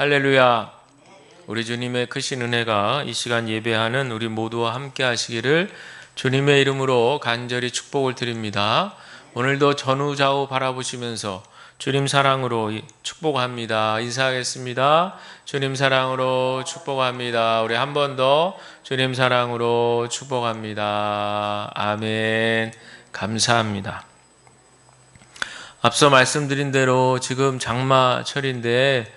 할렐루야. 우리 주님의 크신 은혜가 이 시간 예배하는 우리 모두와 함께 하시기를 주님의 이름으로 간절히 축복을 드립니다. 오늘도 전후좌우 바라보시면서 주님 사랑으로 축복합니다. 인사하겠습니다. 주님 사랑으로 축복합니다. 우리 한 번 더 주님 사랑으로 축복합니다. 아멘. 감사합니다. 앞서 말씀드린 대로 지금 장마철인데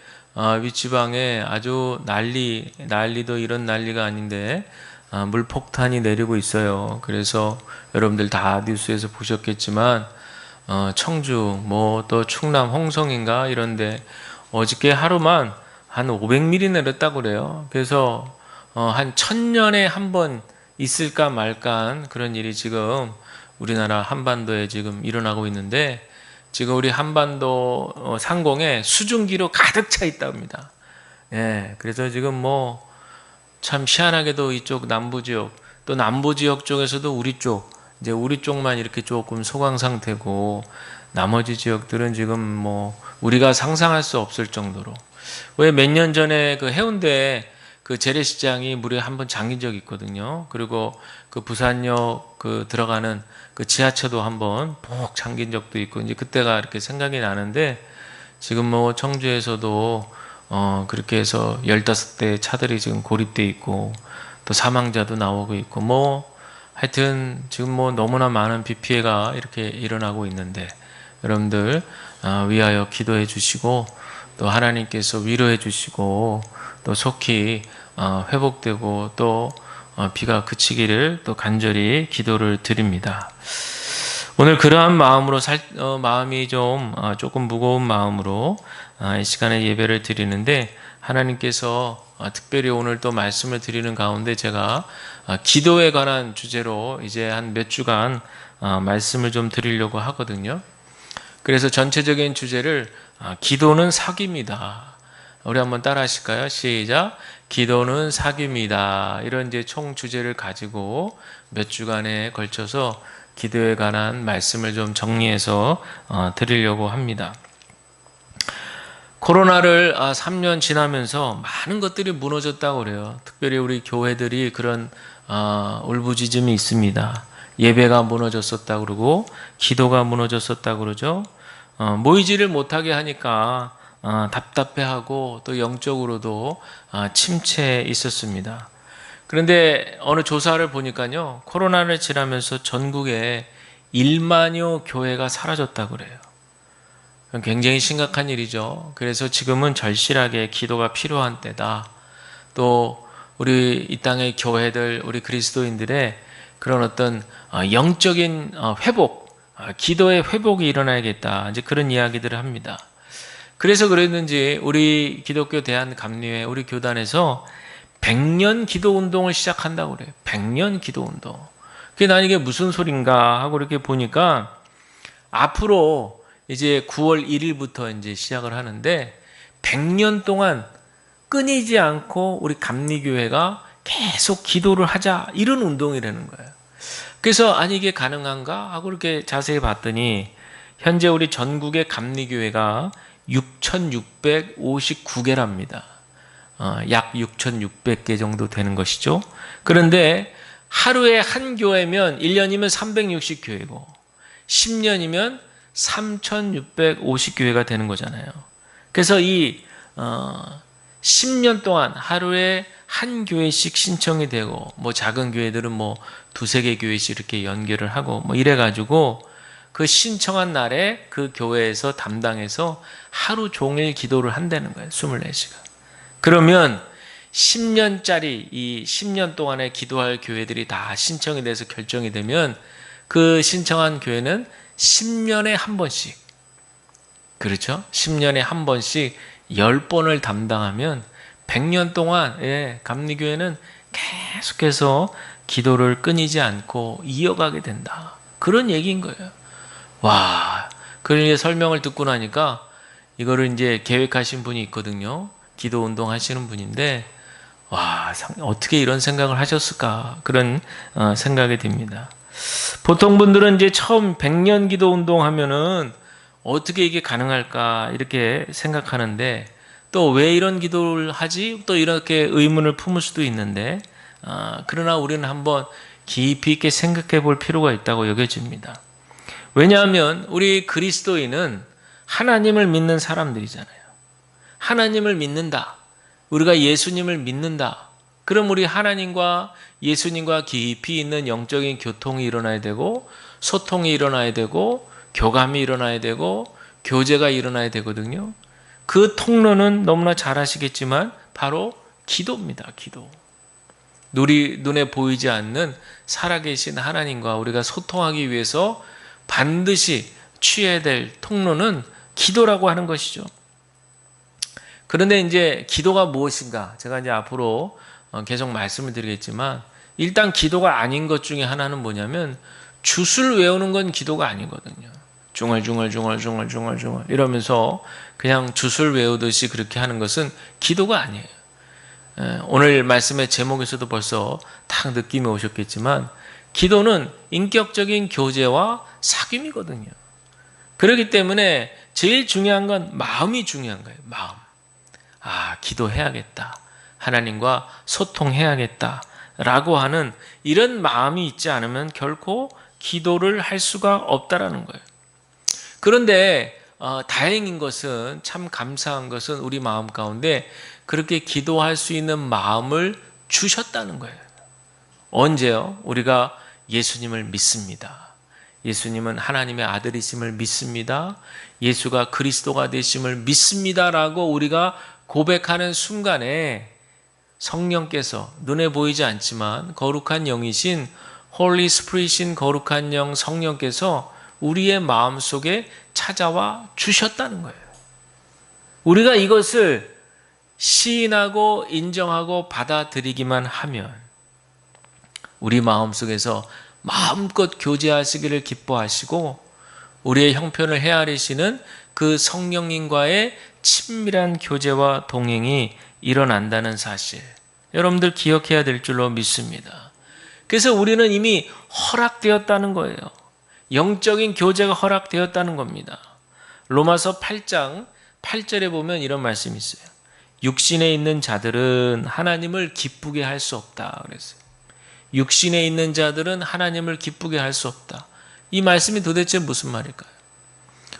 윗지방에 아주 난리도 이런 난리가 아닌데 물폭탄이 내리고 있어요. 그래서 여러분들 다 뉴스에서 보셨겠지만 청주 또 충남 홍성인가 이런데 어저께 하루만 한 500mm 내렸다고 그래요. 그래서 한 1000년에 한 번 있을까 말까 그런 일이 지금 우리나라 한반도에 지금 일어나고 있는데, 지금 우리 한반도 상공에 수증기로 가득 차 있다고 합니다. 예, 그래서 지금 참 희한하게도 이쪽 남부 지역, 또 남부 지역 쪽에서도 우리 쪽만 이렇게 조금 소강 상태고, 나머지 지역들은 지금 우리가 상상할 수 없을 정도로. 왜 몇 년 전에 그 해운대 그 재래시장이 물에 한번 잠긴 적이 있거든요. 그리고 그 부산역 들어가는 그 지하철도 한번 푹 잠긴 적도 있고, 이제 그때가 이렇게 생각이 나는데, 지금 청주에서도 그렇게 해서 15대 차들이 지금 고립돼 있고, 또 사망자도 나오고 있고, 하여튼 지금 너무나 많은 비 피해가 이렇게 일어나고 있는데, 여러분들 위하여 기도해 주시고, 또 하나님께서 위로해 주시고, 또 속히 회복되고 또 비가 그치기를 또 간절히 기도를 드립니다. 오늘 그러한 마음으로 마음이 조금 무거운 마음으로 이 시간에 예배를 드리는데, 하나님께서 특별히 오늘 또 말씀을 드리는 가운데 제가 기도에 관한 주제로 이제 한 몇 주간 말씀을 좀 드리려고 하거든요. 그래서 전체적인 주제를 기도는 사기입니다. 우리 한번 따라 하실까요? 시작. 기도는 사기입니다. 이런 이제 총 주제를 가지고 몇 주간에 걸쳐서 기도에 관한 말씀을 좀 정리해서 드리려고 합니다. 코로나를 3년 지나면서 많은 것들이 무너졌다고 그래요. 특별히 우리 교회들이 그런 울부짖음이 있습니다. 예배가 무너졌었다고 그러고, 기도가 무너졌었다고 그러죠. 모이지를 못하게 하니까 답답해하고, 또 영적으로도 침체에 있었습니다. 그런데 어느 조사를 보니까요, 코로나를 지나면서 전국에 1만여 교회가 사라졌다고 그래요. 굉장히 심각한 일이죠. 그래서 지금은 절실하게 기도가 필요한 때다. 또 우리 이 땅의 교회들, 우리 그리스도인들의 그런 어떤 영적인 회복, 기도의 회복이 일어나야겠다, 이제 그런 이야기들을 합니다. 그래서 그랬는지 우리 기독교 대한감리회 우리 교단에서 100년 기도 운동을 시작한다고 그래요. 100년 기도 운동. 그게 난 이게 무슨 소린가 하고 이렇게 보니까, 앞으로 이제 9월 1일부터 이제 시작을 하는데 100년 동안 끊이지 않고 우리 감리교회가 계속 기도를 하자, 이런 운동이라는 거예요. 그래서 아니 이게 가능한가 하고 이렇게 자세히 봤더니, 현재 우리 전국의 감리교회가 6,659개랍니다. 약 6,600개 정도 되는 것이죠. 그런데 하루에 한 교회면 1년이면 360교회고 10년이면 3,650교회가 되는 거잖아요. 그래서 이 10년 동안 하루에 한 교회씩 신청이 되고, 작은 교회들은 두세 개 교회씩 이렇게 연결을 하고 이래가지고, 그 신청한 날에 그 교회에서 담당해서 하루 종일 기도를 한다는 거예요. 24시간. 그러면 10년짜리 이 10년 동안에 기도할 교회들이 다 신청이 돼서 결정이 되면, 그 신청한 교회는 10년에 한 번씩, 그렇죠? 10년에 한 번씩 10번을 담당하면 100년 동안 감리교회는 계속해서 기도를 끊이지 않고 이어가게 된다, 그런 얘기인 거예요. 와, 그런 설명을 듣고 나니까, 이거를 이제 계획하신 분이 있거든요. 기도 운동 하시는 분인데, 와, 어떻게 이런 생각을 하셨을까, 그런 생각이 듭니다. 보통 분들은 이제 처음 100년 기도 운동 하면은 어떻게 이게 가능할까 이렇게 생각하는데, 또 왜 이런 기도를 하지? 또 이렇게 의문을 품을 수도 있는데 그러나 우리는 한번 깊이 있게 생각해 볼 필요가 있다고 여겨집니다. 왜냐하면 우리 그리스도인은 하나님을 믿는 사람들이잖아요. 하나님을 믿는다. 우리가 예수님을 믿는다. 그럼 우리 하나님과 예수님과 깊이 있는 영적인 교통이 일어나야 되고 소통이 일어나야 되고 교감이 일어나야 되고 교제가 일어나야 되거든요. 그 통로는 너무나 잘 아시겠지만 바로 기도입니다. 기도. 눈에 보이지 않는 살아계신 하나님과 우리가 소통하기 위해서 반드시 취해야 될 통로는 기도라고 하는 것이죠. 그런데 이제 기도가 무엇인가? 제가 이제 앞으로 계속 말씀을 드리겠지만 일단 기도가 아닌 것 중에 하나는 뭐냐면 주술 외우는 건 기도가 아니거든요. 중얼중얼 이러면서 그냥 주술 외우듯이 그렇게 하는 것은 기도가 아니에요. 오늘 말씀의 제목에서도 벌써 딱 느낌이 오셨겠지만 기도는 인격적인 교제와 사귐이거든요. 그렇기 때문에 제일 중요한 건 마음이 중요한 거예요. 마음. 기도해야겠다. 하나님과 소통해야겠다. 라고 하는 이런 마음이 있지 않으면 결코 기도를 할 수가 없다라는 거예요. 그런데 다행인 것은 참 감사한 것은 우리 마음 가운데 그렇게 기도할 수 있는 마음을 주셨다는 거예요. 언제요? 우리가 예수님을 믿습니다. 예수님은 하나님의 아들이심을 믿습니다. 예수가 그리스도가 되심을 믿습니다라고 우리가 고백하는 순간에 성령께서 눈에 보이지 않지만 거룩한 영이신 홀리 스피릿인 거룩한 영 성령께서 우리의 마음속에 찾아와 주셨다는 거예요. 우리가 이것을 시인하고 인정하고 받아들이기만 하면 우리 마음속에서 마음껏 교제하시기를 기뻐하시고 우리의 형편을 헤아리시는 그 성령님과의 친밀한 교제와 동행이 일어난다는 사실, 여러분들 기억해야 될 줄로 믿습니다. 그래서 우리는 이미 허락되었다는 거예요. 영적인 교제가 허락되었다는 겁니다. 로마서 8장 8절에 보면 이런 말씀이 있어요. 육신에 있는 자들은 하나님을 기쁘게 할 수 없다 그랬어요. 육신에 있는 자들은 하나님을 기쁘게 할 수 없다. 이 말씀이 도대체 무슨 말일까요?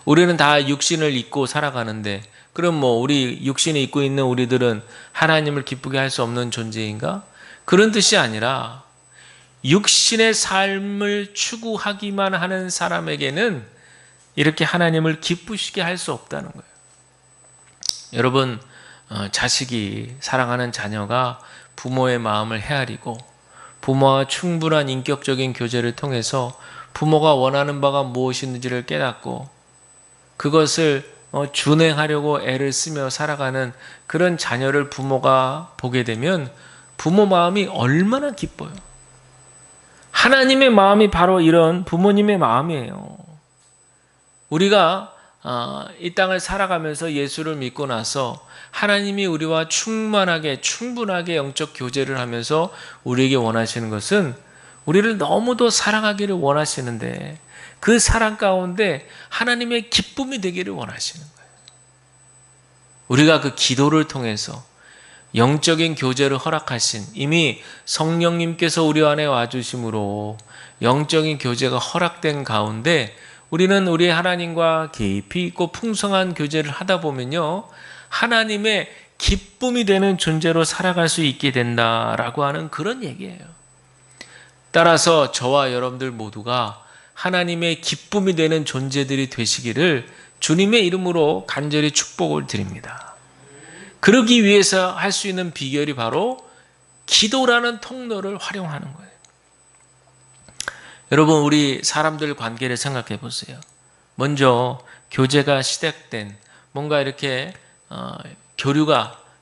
우리는 다 육신을 입고 살아가는데 그럼 우리 육신에 입고 있는 우리들은 하나님을 기쁘게 할 수 없는 존재인가? 그런 뜻이 아니라 육신의 삶을 추구하기만 하는 사람에게는 이렇게 하나님을 기쁘시게 할 수 없다는 거예요. 여러분, 자식이 사랑하는 자녀가 부모의 마음을 헤아리고 부모와 충분한 인격적인 교제를 통해서 부모가 원하는 바가 무엇인지를 깨닫고 그것을 준행하려고 애를 쓰며 살아가는 그런 자녀를 부모가 보게 되면 부모 마음이 얼마나 기뻐요. 하나님의 마음이 바로 이런 부모님의 마음이에요. 우리가 이 땅을 살아가면서 예수를 믿고 나서 하나님이 우리와 충분하게 영적 교제를 하면서 우리에게 원하시는 것은 우리를 너무도 사랑하기를 원하시는데 그 사랑 가운데 하나님의 기쁨이 되기를 원하시는 거예요. 우리가 그 기도를 통해서 영적인 교제를 허락하신 이미 성령님께서 우리 안에 와주심으로 영적인 교제가 허락된 가운데 우리는 우리 하나님과 깊이 있고 풍성한 교제를 하다 보면요. 하나님의 기쁨이 되는 존재로 살아갈 수 있게 된다라고 하는 그런 얘기예요. 따라서 저와 여러분들 모두가 하나님의 기쁨이 되는 존재들이 되시기를 주님의 이름으로 간절히 축복을 드립니다. 그러기 위해서 할 수 있는 비결이 바로 기도라는 통로를 활용하는 거예요. 여러분, 우리 사람들 관계를 생각해 보세요. 먼저 교제가 시작된 뭔가 이렇게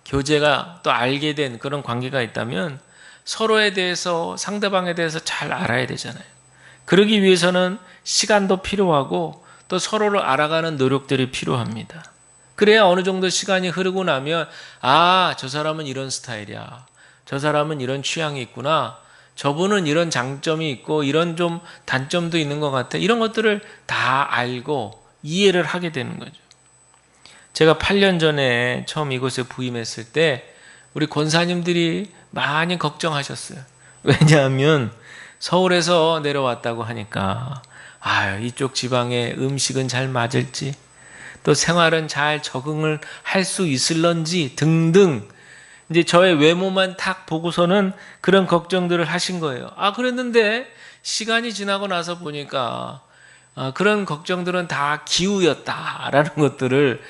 교제가 또 알게 된 그런 관계가 있다면 서로에 대해서 상대방에 대해서 잘 알아야 되잖아요. 그러기 위해서는 시간도 필요하고 또 서로를 알아가는 노력들이 필요합니다. 그래야 어느 정도 시간이 흐르고 나면 저 사람은 이런 스타일이야. 저 사람은 이런 취향이 있구나. 저분은 이런 장점이 있고 이런 좀 단점도 있는 것 같아. 이런 것들을 다 알고 이해를 하게 되는 거죠. 제가 8년 전에 처음 이곳에 부임했을 때 우리 권사님들이 많이 걱정하셨어요. 왜냐하면 서울에서 내려왔다고 하니까 이쪽 지방의 음식은 잘 맞을지, 또 생활은 잘 적응을 할 수 있을런지 등등, 이제 저의 외모만 탁 보고서는 그런 걱정들을 하신 거예요. 그랬는데 시간이 지나고 나서 보니까 그런 걱정들은 다 기우였다라는 것들을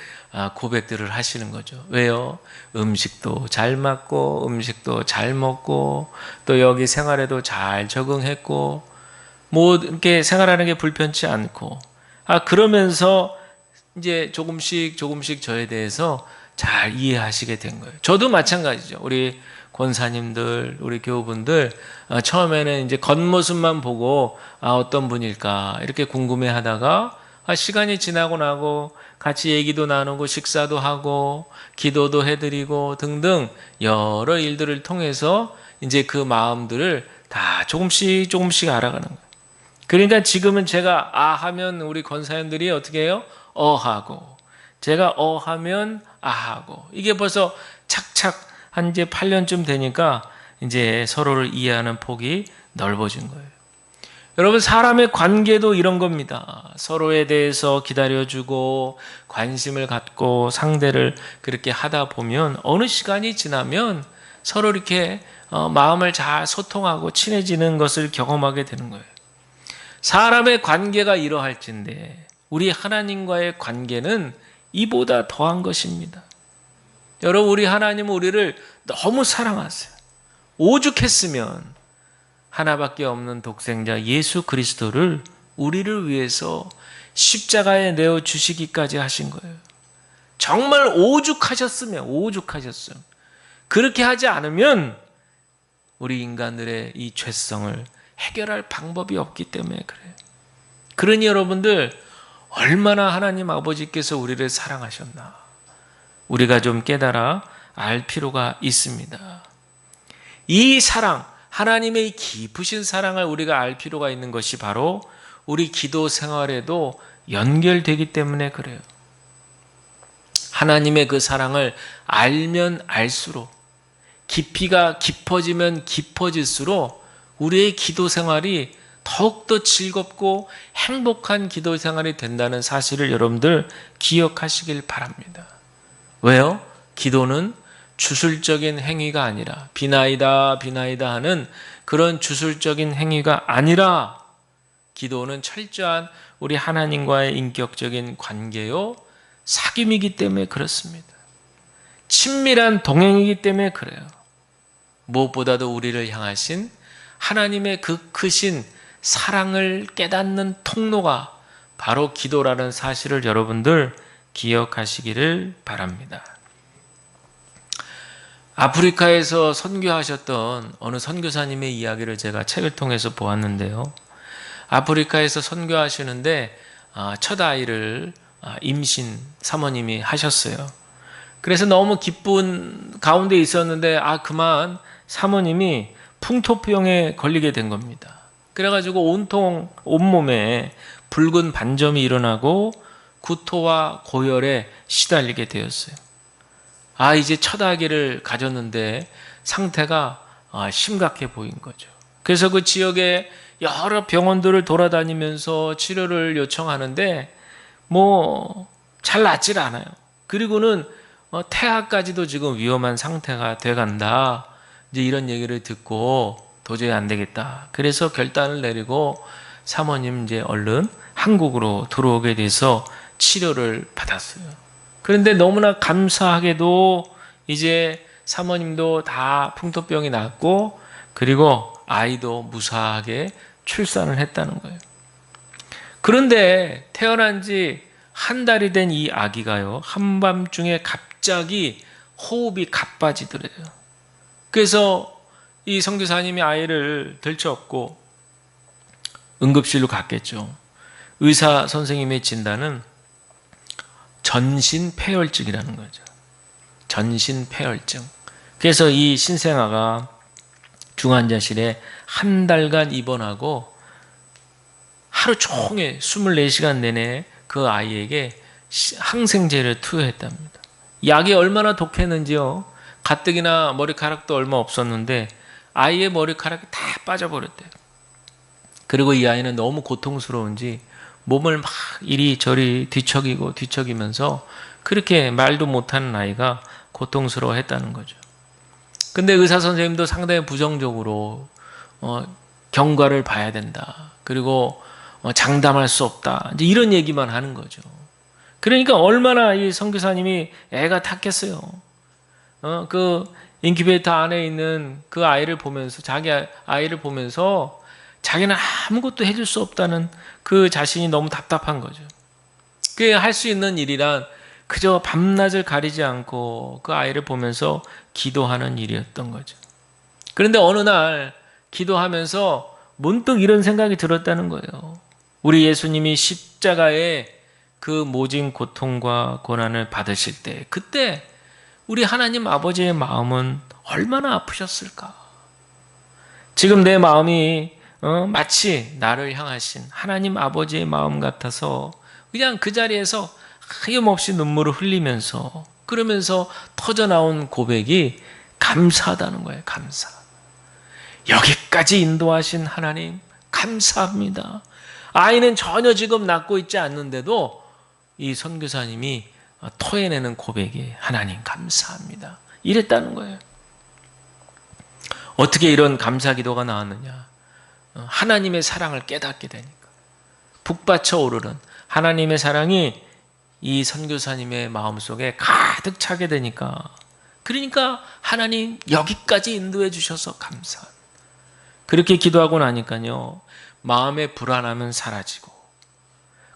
고백들을 하시는 거죠. 왜요? 음식도 잘 맞고 음식도 잘 먹고 또 여기 생활에도 잘 적응했고 뭐 이렇게 생활하는 게 불편치 않고 그러면서 이제 조금씩 저에 대해서 잘 이해하시게 된 거예요. 저도 마찬가지죠. 우리 권사님들, 우리 교우분들 처음에는 이제 겉모습만 보고 어떤 분일까 이렇게 궁금해하다가 시간이 지나고 나고 같이 얘기도 나누고 식사도 하고 기도도 해드리고 등등 여러 일들을 통해서 이제 그 마음들을 다 조금씩 알아가는 거예요. 그러니까 지금은 제가 하면 우리 권사님들이 어떻게 해요? 하고, 제가 하면 하고, 이게 벌써 착착 한 이제 8년쯤 되니까 이제 서로를 이해하는 폭이 넓어진 거예요. 여러분, 사람의 관계도 이런 겁니다. 서로에 대해서 기다려주고 관심을 갖고 상대를 그렇게 하다 보면 어느 시간이 지나면 서로 이렇게 마음을 잘 소통하고 친해지는 것을 경험하게 되는 거예요. 사람의 관계가 이러할진데 우리 하나님과의 관계는 이보다 더한 것입니다. 여러분, 우리 하나님은 우리를 너무 사랑하세요. 오죽했으면 하나밖에 없는 독생자 예수 그리스도를 우리를 위해서 십자가에 내어 주시기까지 하신 거예요. 정말 오죽하셨으면 그렇게 하지 않으면 우리 인간들의 이 죄성을 해결할 방법이 없기 때문에 그래요. 그러니 여러분들, 얼마나 하나님 아버지께서 우리를 사랑하셨나 우리가 좀 깨달아 알 필요가 있습니다. 이 사랑, 하나님의 이 깊으신 사랑을 우리가 알 필요가 있는 것이 바로 우리 기도 생활에도 연결되기 때문에 그래요. 하나님의 그 사랑을 알면 알수록, 깊이가 깊어지면 깊어질수록 우리의 기도 생활이 더욱더 즐겁고 행복한 기도 생활이 된다는 사실을 여러분들 기억하시길 바랍니다. 왜요? 기도는 주술적인 행위가 아니라, 비나이다 하는 그런 주술적인 행위가 아니라, 기도는 철저한 우리 하나님과의 인격적인 관계요, 사귐이기 때문에 그렇습니다. 친밀한 동행이기 때문에 그래요. 무엇보다도 우리를 향하신 하나님의 그 크신 사랑을 깨닫는 통로가 바로 기도라는 사실을 여러분들 기억하시기를 바랍니다. 아프리카에서 선교하셨던 어느 선교사님의 이야기를 제가 책을 통해서 보았는데요. 아프리카에서 선교하시는데 첫 아이를 임신 사모님이 하셨어요. 그래서 너무 기쁜 가운데 있었는데 그만 사모님이 풍토병에 걸리게 된 겁니다. 그래가지고 온통 온몸에 붉은 반점이 일어나고 구토와 고열에 시달리게 되었어요. 이제 첫 아기를 가졌는데 상태가 심각해 보인 거죠. 그래서 그 지역에 여러 병원들을 돌아다니면서 치료를 요청하는데 잘 낫질 않아요. 그리고는 태아까지도 지금 위험한 상태가 돼간다. 이제 이런 얘기를 듣고 도저히 안 되겠다. 그래서 결단을 내리고 사모님 이제 얼른 한국으로 들어오게 돼서 치료를 받았어요. 그런데 너무나 감사하게도 이제 사모님도 다 풍토병이 낫고, 그리고 아이도 무사하게 출산을 했다는 거예요. 그런데 태어난 지 한 달이 된 이 아기가요, 한밤중에 갑자기 호흡이 가빠지더래요. 그래서 이 선교사님이 아이를 들쳐업고 응급실로 갔겠죠. 의사 선생님의 진단은 전신 폐혈증이라는 거죠. 전신 폐혈증. 그래서 이 신생아가 중환자실에 한 달간 입원하고 하루 종일 24시간 내내 그 아이에게 항생제를 투여했답니다. 약이 얼마나 독했는지요. 가뜩이나 머리카락도 얼마 없었는데 아이의 머리카락이 다 빠져버렸대요. 그리고 이 아이는 너무 고통스러운지 몸을 막 이리저리 뒤척이면서 그렇게 말도 못하는 아이가 고통스러워했다는 거죠. 근데 의사 선생님도 상당히 부정적으로 경과를 봐야 된다. 그리고 장담할 수 없다. 이제 이런 얘기만 하는 거죠. 그러니까 얼마나 이 선교사님이 애가 탔겠어요. 그 인큐베이터 안에 있는 그 아이를 보면서, 자기 아이를 보면서 자기는 아무것도 해줄 수 없다는 그 자신이 너무 답답한 거죠. 그게 할 수 있는 일이란 그저 밤낮을 가리지 않고 그 아이를 보면서 기도하는 일이었던 거죠. 그런데 어느 날 기도하면서 문득 이런 생각이 들었다는 거예요. 우리 예수님이 십자가에 그 모진 고통과 고난을 받으실 때, 그때 우리 하나님 아버지의 마음은 얼마나 아프셨을까? 지금 내 마음이 마치 나를 향하신 하나님 아버지의 마음 같아서 그냥 그 자리에서 하염없이 눈물을 흘리면서, 그러면서 터져나온 고백이 감사하다는 거예요. 감사. 여기까지 인도하신 하나님 감사합니다. 아이는 전혀 지금 낳고 있지 않는데도 이 선교사님이 토해내는 고백이 하나님 감사합니다. 이랬다는 거예요. 어떻게 이런 감사 기도가 나왔느냐? 하나님의 사랑을 깨닫게 되니까. 북받쳐 오르는 하나님의 사랑이 이 선교사님의 마음속에 가득 차게 되니까, 그러니까 하나님 여기까지 인도해 주셔서 감사합니다. 그렇게 기도하고 나니까요, 마음의 불안함은 사라지고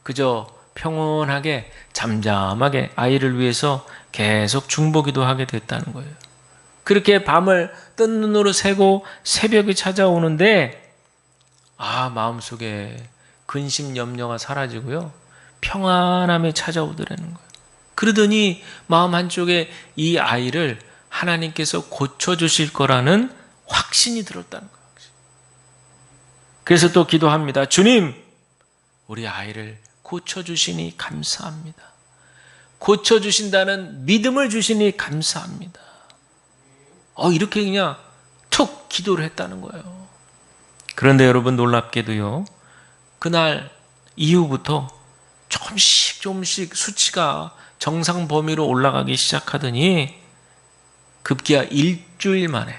그저 평온하게 잠잠하게 아이를 위해서 계속 중보기도 하게 됐다는 거예요. 그렇게 밤을 뜬 눈으로 새고 새벽이 찾아오는데 마음속에 근심 염려가 사라지고요, 평안함이 찾아오더라는 거예요. 그러더니 마음 한쪽에 이 아이를 하나님께서 고쳐주실 거라는 확신이 들었다는 거예요. 그래서 또 기도합니다. 주님, 우리 아이를 고쳐주시니 감사합니다. 고쳐주신다는 믿음을 주시니 감사합니다. 이렇게 그냥 툭 기도를 했다는 거예요. 그런데 여러분, 놀랍게도요, 그날 이후부터 조금씩 수치가 정상 범위로 올라가기 시작하더니 급기야 일주일 만에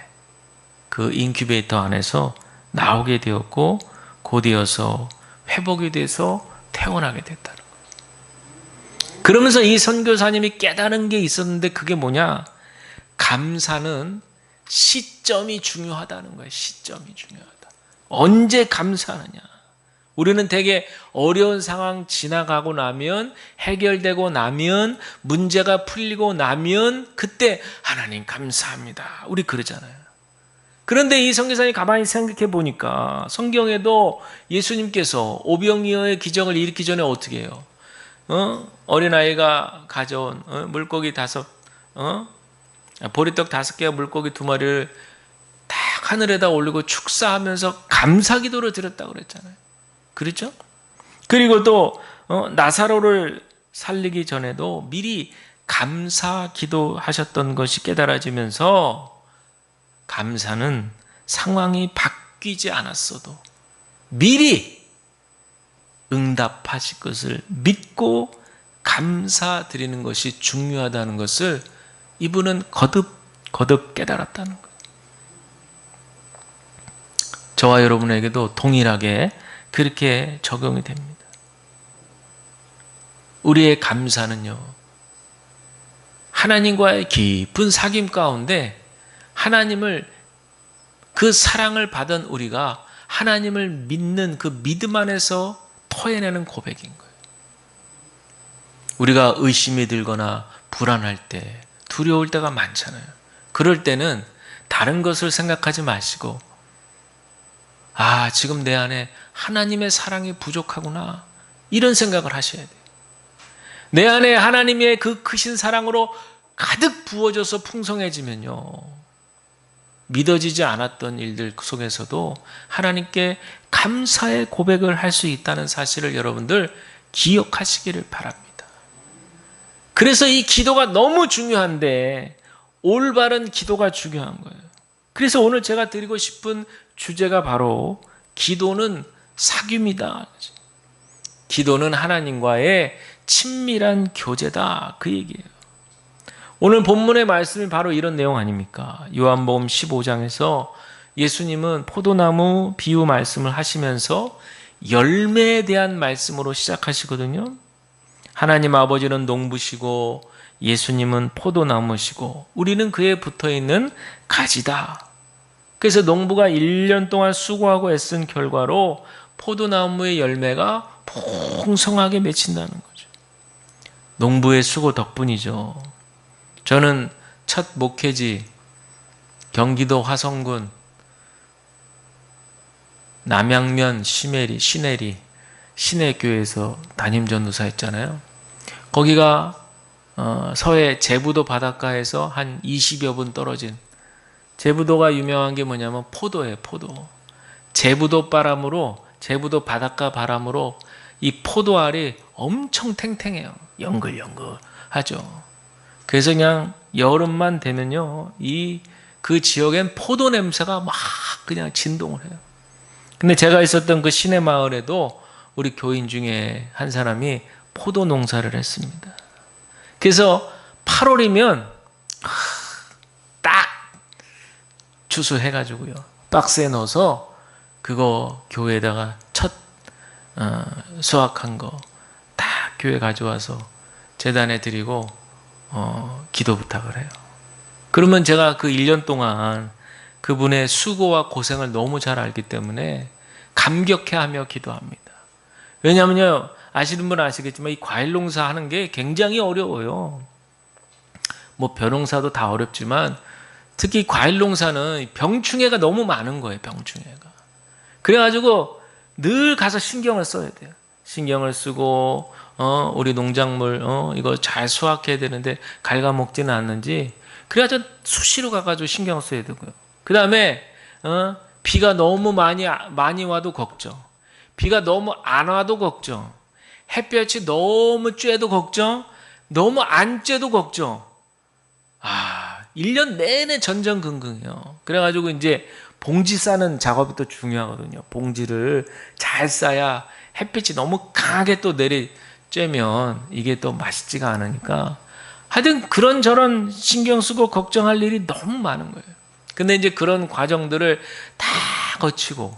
그 인큐베이터 안에서 나오게 되었고, 곧이어서 회복이 돼서 퇴원하게 됐다는 거예요. 그러면서 이 선교사님이 깨달은 게 있었는데, 그게 뭐냐? 감사는 시점이 중요하다는 거예요. 시점이 중요하다. 언제 감사하느냐? 우리는 되게 어려운 상황 지나가고 나면, 해결되고 나면, 문제가 풀리고 나면 그때 하나님 감사합니다, 우리 그러잖아요. 그런데 이 선교사님이 가만히 생각해 보니까 성경에도 예수님께서 오병이어의 기적을 일으키기 전에 어떻게 해요? 어린아이가 가져온 물고기 5, 보리떡 5개와 물고기 2마리를 딱 하늘에다 올리고 축사하면서 감사기도를 드렸다고 그랬잖아요. 그렇죠? 그리고 또 나사로를 살리기 전에도 미리 감사기도 하셨던 것이 깨달아지면서, 감사는 상황이 바뀌지 않았어도 미리 응답하실 것을 믿고 감사드리는 것이 중요하다는 것을 이분은 거듭 깨달았다는 거예요. 저와 여러분에게도 동일하게 그렇게 적용이 됩니다. 우리의 감사는요, 하나님과의 깊은 사귐 가운데 하나님을, 그 사랑을 받은 우리가 하나님을 믿는 그 믿음 안에서 토해내는 고백인 거예요. 우리가 의심이 들거나 불안할 때, 두려울 때가 많잖아요. 그럴 때는 다른 것을 생각하지 마시고, 지금 내 안에 하나님의 사랑이 부족하구나, 이런 생각을 하셔야 돼요. 내 안에 하나님의 그 크신 사랑으로 가득 부어져서 풍성해지면요, 믿어지지 않았던 일들 속에서도 하나님께 감사의 고백을 할 수 있다는 사실을 여러분들 기억하시기를 바랍니다. 그래서 이 기도가 너무 중요한데 올바른 기도가 중요한 거예요. 그래서 오늘 제가 드리고 싶은 주제가 바로 기도는 사귐이다. 기도는 하나님과의 친밀한 교제다. 그 얘기예요. 오늘 본문의 말씀이 바로 이런 내용 아닙니까? 요한복음 15장에서 예수님은 포도나무 비유 말씀을 하시면서 열매에 대한 말씀으로 시작하시거든요. 하나님 아버지는 농부시고 예수님은 포도나무시고 우리는 그에 붙어있는 가지다. 그래서 농부가 1년 동안 수고하고 애쓴 결과로 포도나무의 열매가 풍성하게 맺힌다는 거죠. 농부의 수고 덕분이죠. 저는 첫 목회지 경기도 화성군 남양면 시내리 신해교회에서 담임 전도사였잖아요. 거기가 서해 제부도 바닷가에서 한 20여 분 떨어진, 제부도가 유명한 게 뭐냐면 포도예요. 포도. 제부도 제부도 바닷가 바람으로 이 포도알이 엄청 탱탱해요. 연글연글하죠. 그래서 그냥 여름만 되면요, 그 지역엔 포도 냄새가 막 그냥 진동을 해요. 근데 제가 있었던 그 시내 마을에도 우리 교인 중에 한 사람이 포도 농사를 했습니다. 그래서 8월이면 딱 주수해가지고요, 박스에 넣어서 그거 교회에다가 첫 수확한 거 딱 교회 가져와서 제단에 드리고 기도 부탁을 해요. 그러면 제가 그 1년 동안 그분의 수고와 고생을 너무 잘 알기 때문에 감격해하며 기도합니다. 왜냐하면요, 아시는 분은 아시겠지만 이 과일 농사 하는 게 굉장히 어려워요. 뭐 벼농사도 다 어렵지만 특히 과일 농사는 병충해가 너무 많은 거예요. 병충해가. 그래가지고 늘 가서 신경을 써야 돼요. 신경을 쓰고 우리 농작물 이거 잘 수확해야 되는데 갉아먹지는 않는지, 그래가지고 수시로 가가지고 신경 써야 되고요. 그 다음에 비가 너무 많이 와도 걱정, 비가 너무 안 와도 걱정, 햇볕이 너무 쬐도 걱정, 너무 안 쬐도 걱정. 1년 내내 전전긍긍해요. 그래가지고 이제 봉지 싸는 작업이 또 중요하거든요. 봉지를 잘 싸야 햇빛이 너무 강하게 또 쬐면 이게 또 맛있지가 않으니까, 하여튼 그런저런 신경 쓰고 걱정할 일이 너무 많은 거예요. 근데 이제 그런 과정들을 다 거치고,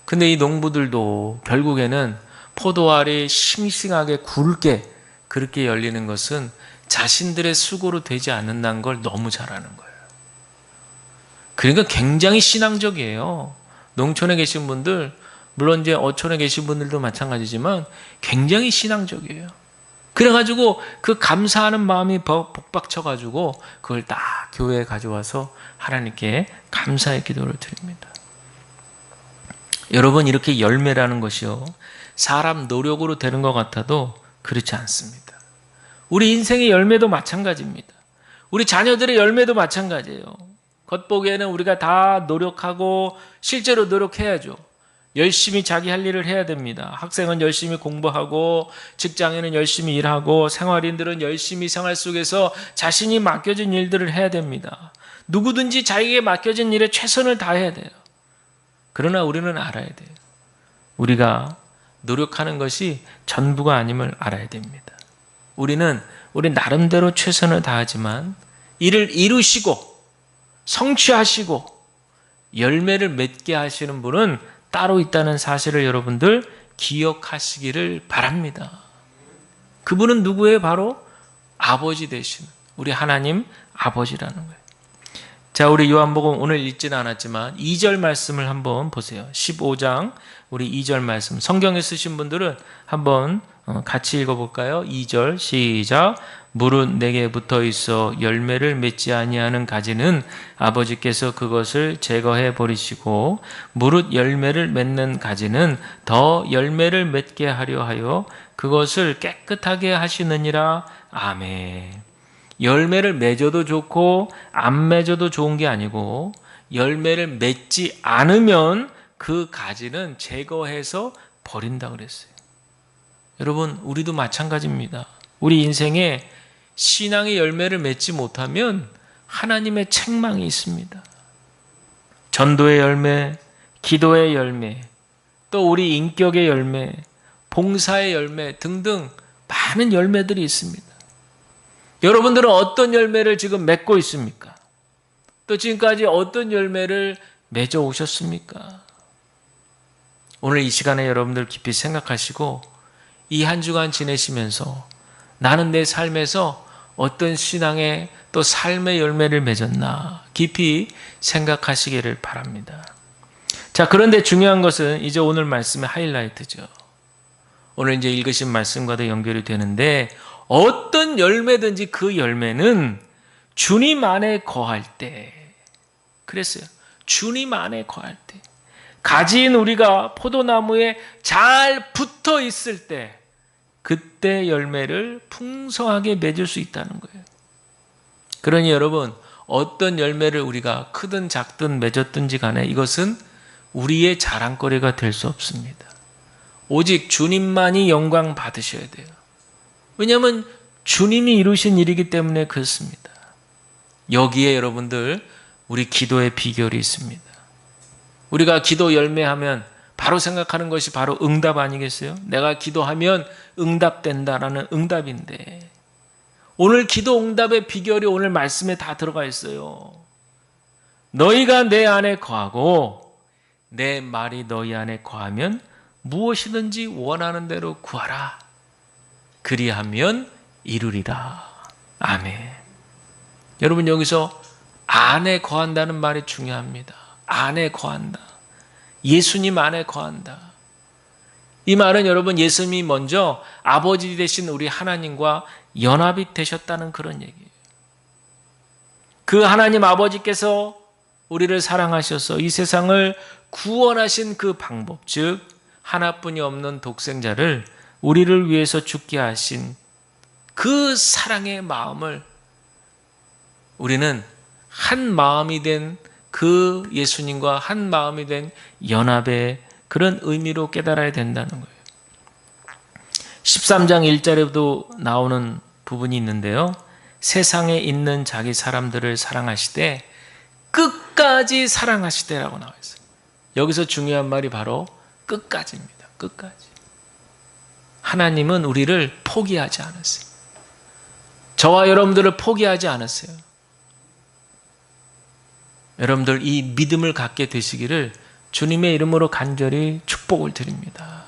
근데 이 농부들도 결국에는 포도알이 싱싱하게 굵게 그렇게 열리는 것은 자신들의 수고로 되지 않는다는 걸 너무 잘 아는 거예요. 그러니까 굉장히 신앙적이에요. 농촌에 계신 분들, 물론 이제 어촌에 계신 분들도 마찬가지지만 굉장히 신앙적이에요. 그래가지고 그 감사하는 마음이 복박쳐가지고 그걸 딱 교회에 가져와서 하나님께 감사의 기도를 드립니다. 여러분, 이렇게 열매라는 것이요, 사람 노력으로 되는 것 같아도 그렇지 않습니다. 우리 인생의 열매도 마찬가지입니다. 우리 자녀들의 열매도 마찬가지예요. 겉보기에는 우리가 다 노력하고 실제로 노력해야죠. 열심히 자기 할 일을 해야 됩니다. 학생은 열심히 공부하고, 직장인은 열심히 일하고, 생활인들은 열심히 생활 속에서 자신이 맡겨진 일들을 해야 됩니다. 누구든지 자기에게 맡겨진 일에 최선을 다해야 돼요. 그러나 우리는 알아야 돼요. 우리가 노력하는 것이 전부가 아님을 알아야 됩니다. 우리 나름대로 최선을 다하지만 이를 이루시고 성취하시고 열매를 맺게 하시는 분은 따로 있다는 사실을 여러분들 기억하시기를 바랍니다. 그분은 누구예요? 바로 아버지 되신 우리 하나님 아버지라는 거예요. 자, 우리 요한복음 오늘 읽지는 않았지만 2절 말씀을 한번 보세요. 15장 우리 2절 말씀, 성경에 쓰신 분들은 한번 같이 읽어볼까요? 2절 시작. 무릇 내게 붙어 있어 열매를 맺지 아니하는 가지는 아버지께서 그것을 제거해 버리시고, 무릇 열매를 맺는 가지는 더 열매를 맺게 하려 하여 그것을 깨끗하게 하시느니라. 아멘. 열매를 맺어도 좋고 안 맺어도 좋은 게 아니고, 열매를 맺지 않으면 그 가지는 제거해서 버린다 그랬어요. 여러분, 우리도 마찬가지입니다. 우리 인생에 신앙의 열매를 맺지 못하면 하나님의 책망이 있습니다. 전도의 열매, 기도의 열매, 또 우리 인격의 열매, 봉사의 열매 등등 많은 열매들이 있습니다. 여러분들은 어떤 열매를 지금 맺고 있습니까? 또 지금까지 어떤 열매를 맺어 오셨습니까? 오늘 이 시간에 여러분들 깊이 생각하시고 이 한 주간 지내시면서 나는 내 삶에서 어떤 신앙의 또 삶의 열매를 맺었나 깊이 생각하시기를 바랍니다. 자, 그런데 중요한 것은 이제 오늘 말씀의 하이라이트죠. 오늘 이제 읽으신 말씀과도 연결이 되는데 어떤 열매든지 그 열매는 주님 안에 거할 때, 그랬어요. 주님 안에 거할 때, 가지인 우리가 포도나무에 잘 붙어 있을 때, 그때 열매를 풍성하게 맺을 수 있다는 거예요. 그러니 여러분, 어떤 열매를 우리가 크든 작든 맺었든지 간에 이것은 우리의 자랑거리가 될 수 없습니다. 오직 주님만이 영광 받으셔야 돼요. 왜냐하면 주님이 이루신 일이기 때문에 그렇습니다. 여기에 여러분들 우리 기도의 비결이 있습니다. 우리가 기도 열매하면 바로 생각하는 것이 바로 응답 아니겠어요? 내가 기도하면 응답된다라는 응답인데 오늘 기도 응답의 비결이 오늘 말씀에 다 들어가 있어요. 너희가 내 안에 거하고 내 말이 너희 안에 거하면 무엇이든지 원하는 대로 구하라. 그리하면 이루리라. 아멘. 여러분 여기서 안에 거한다는 말이 중요합니다. 안에 거한다. 예수님 안에 거한다. 이 말은 여러분 예수님이 먼저 아버지 되신 우리 하나님과 연합이 되셨다는 그런 얘기예요. 그 하나님 아버지께서 우리를 사랑하셔서 이 세상을 구원하신 그 방법, 즉 하나뿐이 없는 독생자를 우리를 위해서 죽게 하신 그 사랑의 마음을 우리는 한 마음이 된 그 예수님과 한 마음이 된 연합의 그런 의미로 깨달아야 된다는 거예요. 13장 1절에도 나오는 부분이 있는데요. 세상에 있는 자기 사람들을 사랑하시되 끝까지 사랑하시되라고 나와 있어요. 여기서 중요한 말이 바로 끝까지입니다. 끝까지. 하나님은 우리를 포기하지 않았어요. 저와 여러분들을 포기하지 않았어요. 여러분들 이 믿음을 갖게 되시기를 주님의 이름으로 간절히 축복을 드립니다.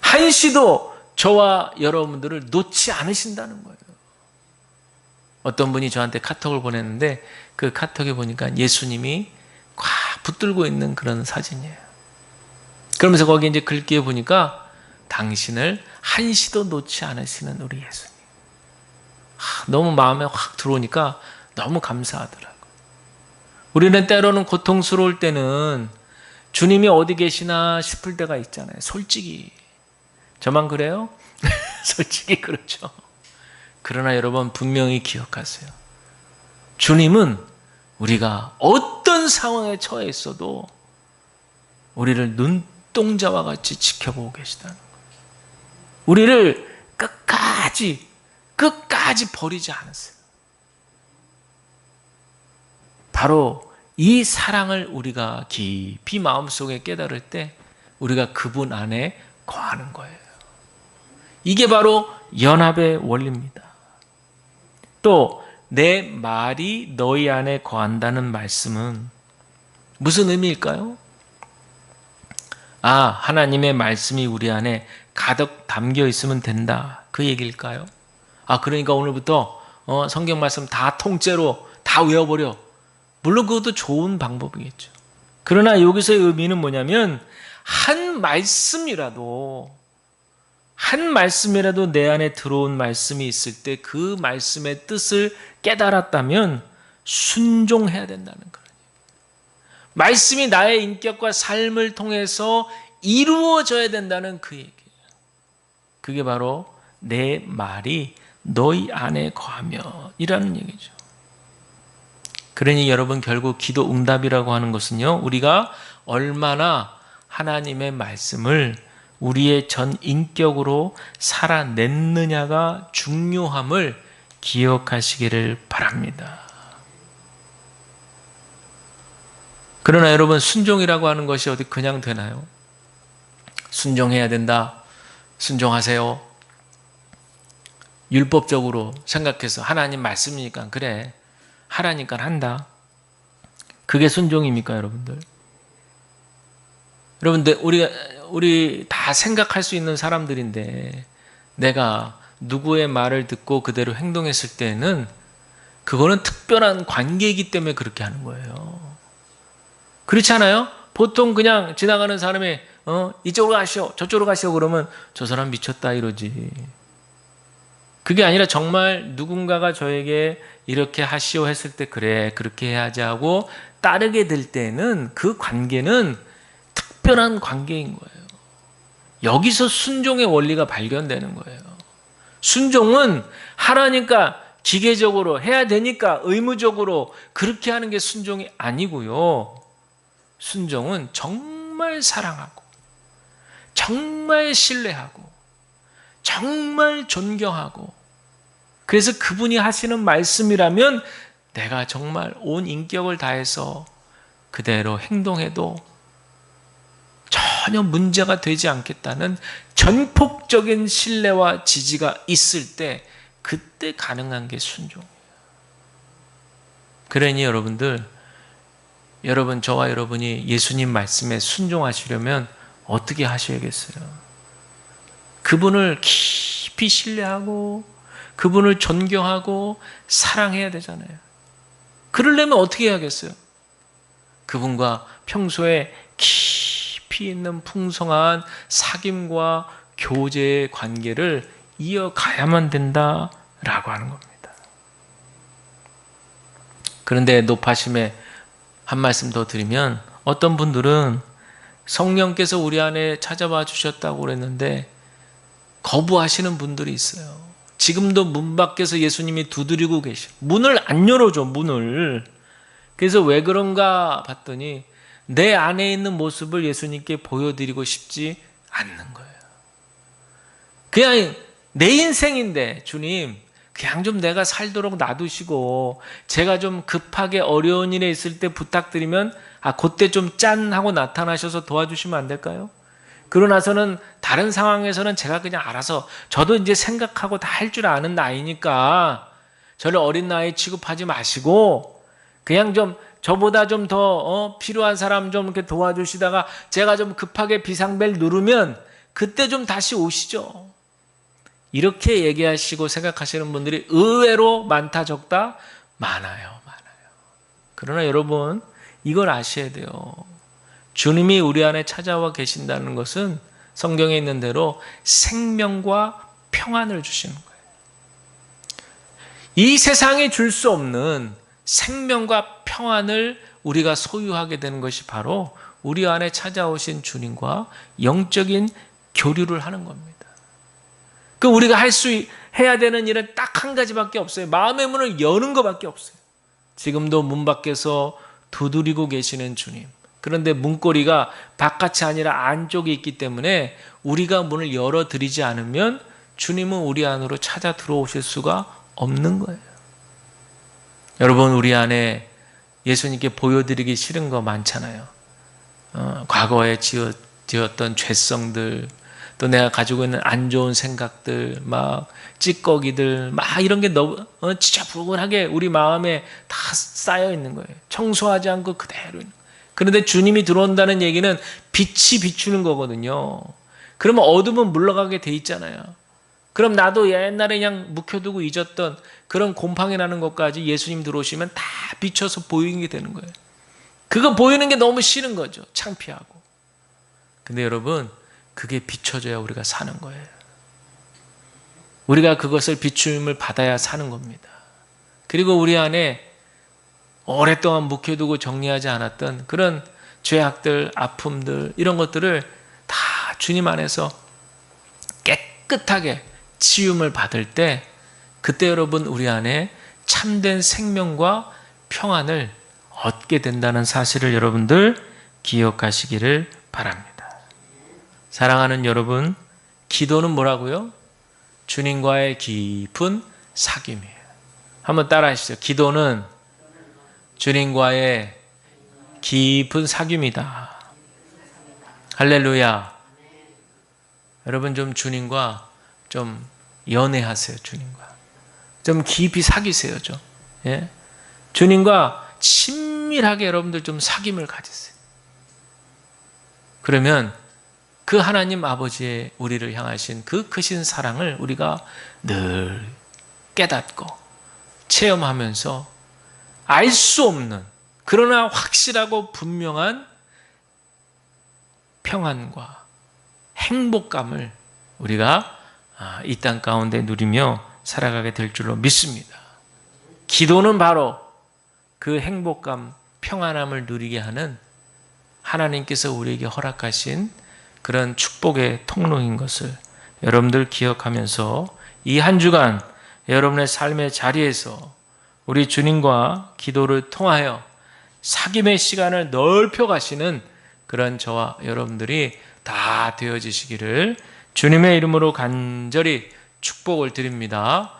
한시도 저와 여러분들을 놓지 않으신다는 거예요. 어떤 분이 저한테 카톡을 보냈는데 그 카톡에 보니까 예수님이 꽉 붙들고 있는 그런 사진이에요. 그러면서 거기 이제 글귀에 보니까 당신을 한시도 놓지 않으시는 우리 예수님. 너무 마음에 확 들어오니까 너무 감사하더라고요. 우리는 때로는 고통스러울 때는 주님이 어디 계시나 싶을 때가 있잖아요. 솔직히. 저만 그래요? 솔직히 그렇죠. 그러나 여러분 분명히 기억하세요. 주님은 우리가 어떤 상황에 처해 있어도 우리를 눈동자와 같이 지켜보고 계시다는 거예요. 우리를 끝까지 버리지 않았어요. 바로 이 사랑을 우리가 깊이 마음속에 깨달을 때 우리가 그분 안에 거하는 거예요. 이게 바로 연합의 원리입니다. 또 내 말이 너희 안에 거한다는 말씀은 무슨 의미일까요? 하나님의 말씀이 우리 안에 가득 담겨 있으면 된다. 그 얘기일까요? 그러니까 오늘부터 성경 말씀 다 통째로 다 외워버려. 물론 그것도 좋은 방법이겠죠. 그러나 여기서의 의미는 뭐냐면 한 말씀이라도 내 안에 들어온 말씀이 있을 때 그 말씀의 뜻을 깨달았다면 순종해야 된다는 거예요. 말씀이 나의 인격과 삶을 통해서 이루어져야 된다는 그 얘기예요. 그게 바로 내 말이 너희 안에 거하며 이라는 얘기죠. 그러니 여러분 결국 기도 응답이라고 하는 것은요, 우리가 얼마나 하나님의 말씀을 우리의 전 인격으로 살아냈느냐가 중요함을 기억하시기를 바랍니다. 그러나 여러분, 순종이라고 하는 것이 어디 그냥 되나요? 순종해야 된다. 순종하세요. 율법적으로 생각해서 하나님 말씀이니까 그래. 하라니까 한다. 그게 순종입니까, 여러분들? 여러분들, 우리 다 생각할 수 있는 사람들인데 내가 누구의 말을 듣고 그대로 행동했을 때는 그거는 특별한 관계이기 때문에 그렇게 하는 거예요. 그렇지 않아요? 보통 그냥 지나가는 사람이 이쪽으로 가시오, 저쪽으로 가시오 그러면 저 사람 미쳤다 이러지. 그게 아니라 정말 누군가가 저에게 이렇게 하시오 했을 때 그래 그렇게 해야지 하고 따르게 될 때는 그 관계는 특별한 관계인 거예요. 여기서 순종의 원리가 발견되는 거예요. 순종은 하라니까 기계적으로 해야 되니까 의무적으로 그렇게 하는 게 순종이 아니고요. 순종은 정말 사랑하고 정말 신뢰하고 정말 존경하고, 그래서 그분이 하시는 말씀이라면 내가 정말 온 인격을 다해서 그대로 행동해도 전혀 문제가 되지 않겠다는 전폭적인 신뢰와 지지가 있을 때 그때 가능한 게 순종이에요. 그러니 여러분, 저와 여러분이 예수님 말씀에 순종하시려면 어떻게 하셔야겠어요? 그분을 깊이 신뢰하고 그분을 존경하고 사랑해야 되잖아요. 그러려면 어떻게 해야겠어요? 그분과 평소에 깊이 있는 풍성한 사귐과 교제의 관계를 이어가야만 된다라고 하는 겁니다. 그런데 높아심에 한 말씀 더 드리면, 어떤 분들은 성령께서 우리 안에 찾아와 주셨다고 그랬는데 거부하시는 분들이 있어요. 지금도 문 밖에서 예수님이 두드리고 계셔. 문을 안 열어줘, 문을. 그래서 왜 그런가 봤더니 내 안에 있는 모습을 예수님께 보여드리고 싶지 않는 거예요. 그냥 내 인생인데 주님 그냥 좀 내가 살도록 놔두시고 제가 좀 급하게 어려운 일에 있을 때 부탁드리면 그때 좀 짠 하고 나타나셔서 도와주시면 안 될까요? 그러고 나서는 다른 상황에서는 제가 그냥 알아서, 저도 이제 생각하고 다 할 줄 아는 나이니까 저를 어린 나이 취급하지 마시고 그냥 좀 저보다 좀 더 필요한 사람 좀 이렇게 도와주시다가 제가 좀 급하게 비상벨 누르면 그때 좀 다시 오시죠. 이렇게 얘기하시고 생각하시는 분들이 의외로 많다 적다? 많아요. 그러나 여러분, 이걸 아셔야 돼요. 주님이 우리 안에 찾아와 계신다는 것은 성경에 있는 대로 생명과 평안을 주시는 거예요. 이 세상에 줄 수 없는 생명과 평안을 우리가 소유하게 되는 것이 바로 우리 안에 찾아오신 주님과 영적인 교류를 하는 겁니다. 우리가 해야 되는 일은 딱 한 가지밖에 없어요. 마음의 문을 여는 것밖에 없어요. 지금도 문 밖에서 두드리고 계시는 주님. 그런데 문고리가 바깥이 아니라 안쪽에 있기 때문에 우리가 문을 열어드리지 않으면 주님은 우리 안으로 찾아 들어오실 수가 없는 거예요. 여러분, 우리 안에 예수님께 보여드리기 싫은 거 많잖아요. 과거에 지었던 죄성들, 또 내가 가지고 있는 안 좋은 생각들, 막 찌꺼기들, 막 이런 게 너무 지저분하게 우리 마음에 다 쌓여 있는 거예요. 청소하지 않고 그대로 있는 거예요. 그런데 주님이 들어온다는 얘기는 빛이 비추는 거거든요. 그러면 어둠은 물러가게 돼 있잖아요. 그럼 나도 옛날에 그냥 묵혀두고 잊었던 그런 곰팡이 나는 것까지 예수님 들어오시면 다 비춰서 보이게 되는 거예요. 그거 보이는 게 너무 싫은 거죠. 창피하고. 근데 여러분, 그게 비춰져야 우리가 사는 거예요. 우리가 그것을 비춤을 받아야 사는 겁니다. 그리고 우리 안에 오랫동안 묵혀두고 정리하지 않았던 그런 죄악들, 아픔들, 이런 것들을 다 주님 안에서 깨끗하게 치움을 받을 때, 그때 여러분 우리 안에 참된 생명과 평안을 얻게 된다는 사실을 여러분들 기억하시기를 바랍니다. 사랑하는 여러분, 기도는 뭐라고요? 주님과의 깊은 사귐이에요. 한번 따라 하시죠. 기도는 주님과의 깊은 사귐이다. 할렐루야. 여러분 좀 주님과 좀 연애하세요. 주님과 좀 깊이 사귀세요. 좀 예? 주님과 친밀하게 여러분들 좀 사귐을 가지세요. 그러면 그 하나님 아버지의 우리를 향하신 그 크신 사랑을 우리가 늘 깨닫고 체험하면서 알 수 없는 그러나 확실하고 분명한 평안과 행복감을 우리가 이 땅 가운데 누리며 살아가게 될 줄로 믿습니다. 기도는 바로 그 행복감, 평안함을 누리게 하는 하나님께서 우리에게 허락하신 그런 축복의 통로인 것을 여러분들 기억하면서 이 한 주간 여러분의 삶의 자리에서 우리 주님과 기도를 통하여 사귐의 시간을 넓혀 가시는 그런 저와 여러분들이 다 되어지시기를 주님의 이름으로 간절히 축복을 드립니다.